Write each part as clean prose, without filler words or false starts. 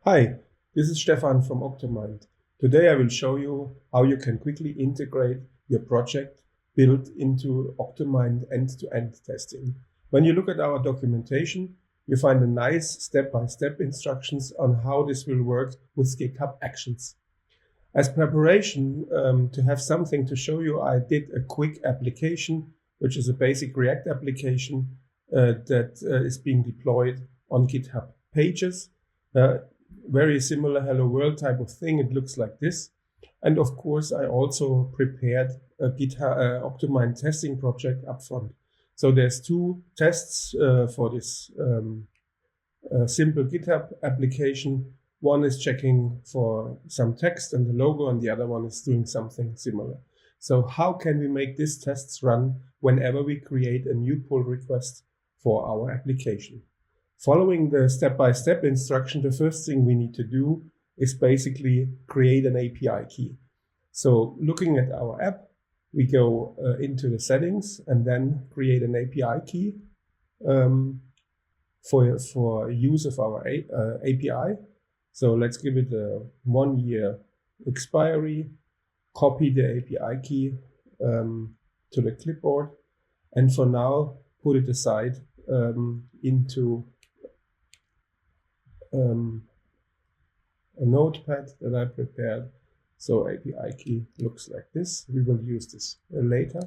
Hi, this is Stefan from Octomind. Today I will show you how you can quickly integrate your project built into Octomind end-to-end testing. When you look at our documentation, you find a nice step-by-step instructions on how this will work with GitHub Actions. As preparation to have something to show you, I did a quick application, which is a basic React application that is being deployed on GitHub Pages. Very similar Hello World type of thing. It looks like this. And of course, I also prepared a GitHub Octomind testing project upfront. So there's two tests for this simple GitHub application. One is checking for some text and the logo, and the other one is doing something similar. So how can we make these tests run whenever we create a new pull request for our application? Following the step-by-step instruction, the first thing we need to do is basically create an API key. So looking at our app, we go into the settings and then create an API key for use of our API. So let's give it a 1-year expiry, copy the API key to the clipboard, and for now, put it aside into a notepad that I prepared. So API key looks like this. We will use this later.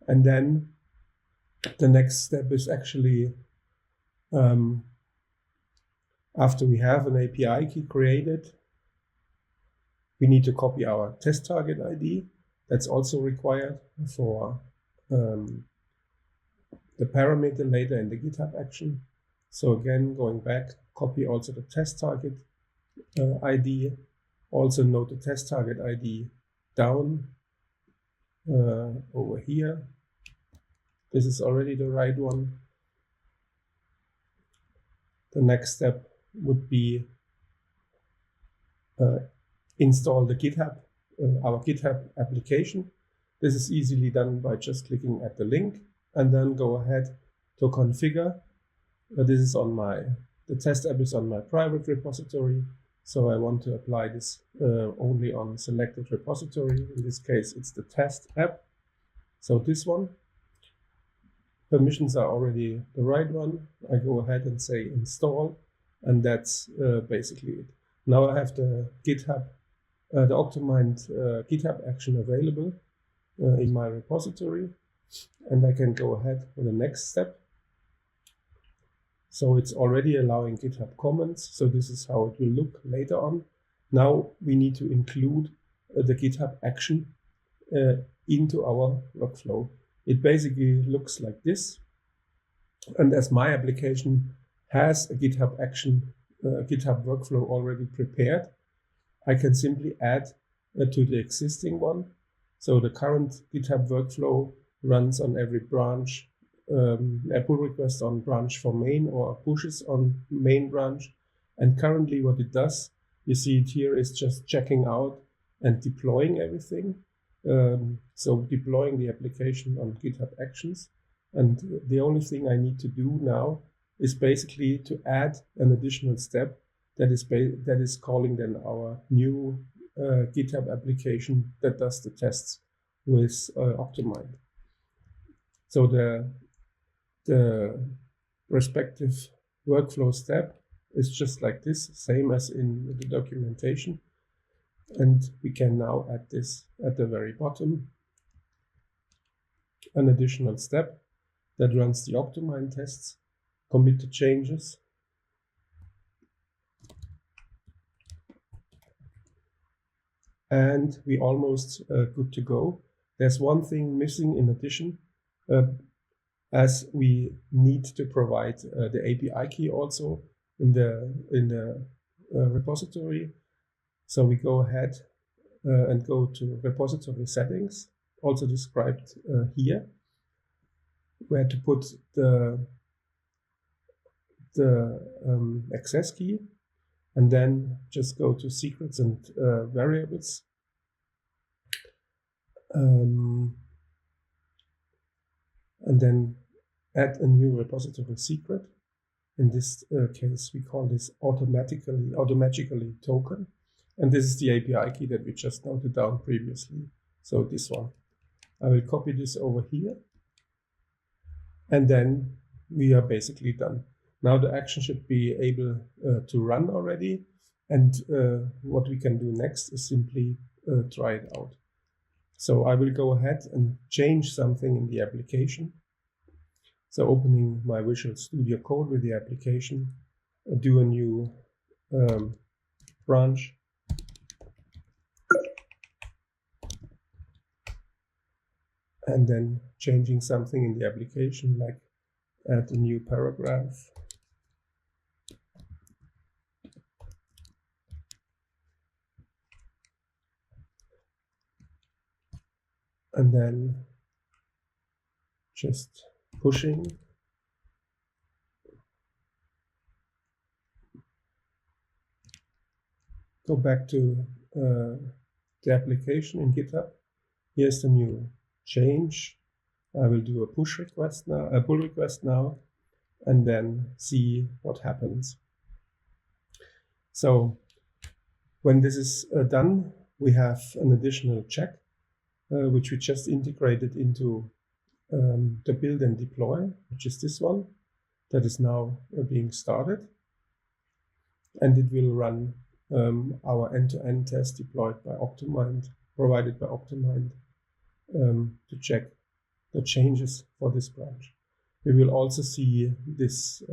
And then the next step is actually, after we have an API key created, we need to copy our test target ID. That's also required for the parameter later in the GitHub action. So again, going back, copy also the test target ID. Also note the test target ID down over here. This is already the right one. The next step would be install the GitHub, our GitHub application. This is easily done by just clicking at the link and then go ahead to configure. This is on the test app is on my private repository. So I want to apply this only on selected repository. In this case, it's the test app. So this one. Permissions are already the right one. I go ahead and say install, and that's basically it. Now I have the GitHub, the Octomind GitHub action available in my repository, and I can go ahead with the next step. So it's already allowing GitHub comments. So this is how it will look later on. Now we need to include the GitHub action into our workflow. It basically looks like this. And as my application has a GitHub action, GitHub workflow already prepared, I can simply add to the existing one. So the current GitHub workflow runs on every branch, a pull request on branch for main or pushes on main branch. And currently what it does, you see it here, is just checking out and deploying everything. So deploying the application on GitHub Actions. And the only thing I need to do now is basically to add an additional step that is calling then our new GitHub application that does the tests with Octomind. So the respective workflow step is just like this, same as in the documentation. And we can now add this at the very bottom, an additional step that runs the Octomind tests, commit the changes, and we almost good to go. There's one thing missing in addition, as we need to provide the API key also in the repository. So we go ahead and go to repository settings, also described here, where to put the access key, and then just go to secrets and variables. And then add a new repository secret. In this case, we call this automatically token. And this is the API key that we just noted down previously. So this one. I will copy this over here. And then we are basically done. Now the action should be able to run already. And what we can do next is simply try it out. So I will go ahead and change something in the application. So opening my Visual Studio Code with the application, do a new branch. And then changing something in the application, like add a new paragraph. And then just pushing. Go back to the application in GitHub. Here's the new change. I will do a pull request now, and then see what happens. So when this is done, we have an additional check, which we just integrated into the build and deploy, which is this one, that is now being started. And it will run our end-to-end test deployed by Octomind, provided by Octomind, to check the changes for this branch. We will also see this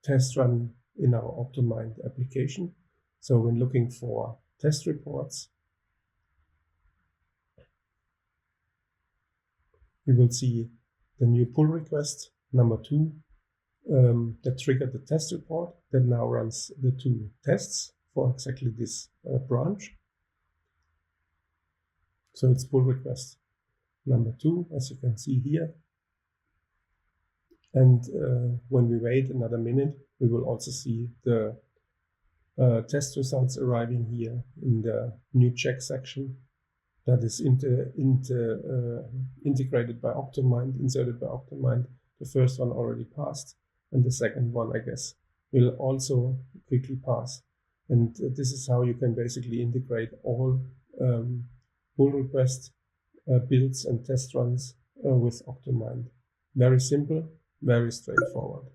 test run in our Octomind application. So when looking for test reports, we will see the new pull request number 2 that triggered the test report that now runs the 2 tests for exactly this branch. So it's pull request number 2, as you can see here. And when we wait another minute, we will also see the test results arriving here in the new check section that is integrated by Octomind, inserted by Octomind. The first one already passed, and the second one, I guess, will also quickly pass. And this is how you can basically integrate all pull request builds and test runs with Octomind. Very simple, very straightforward.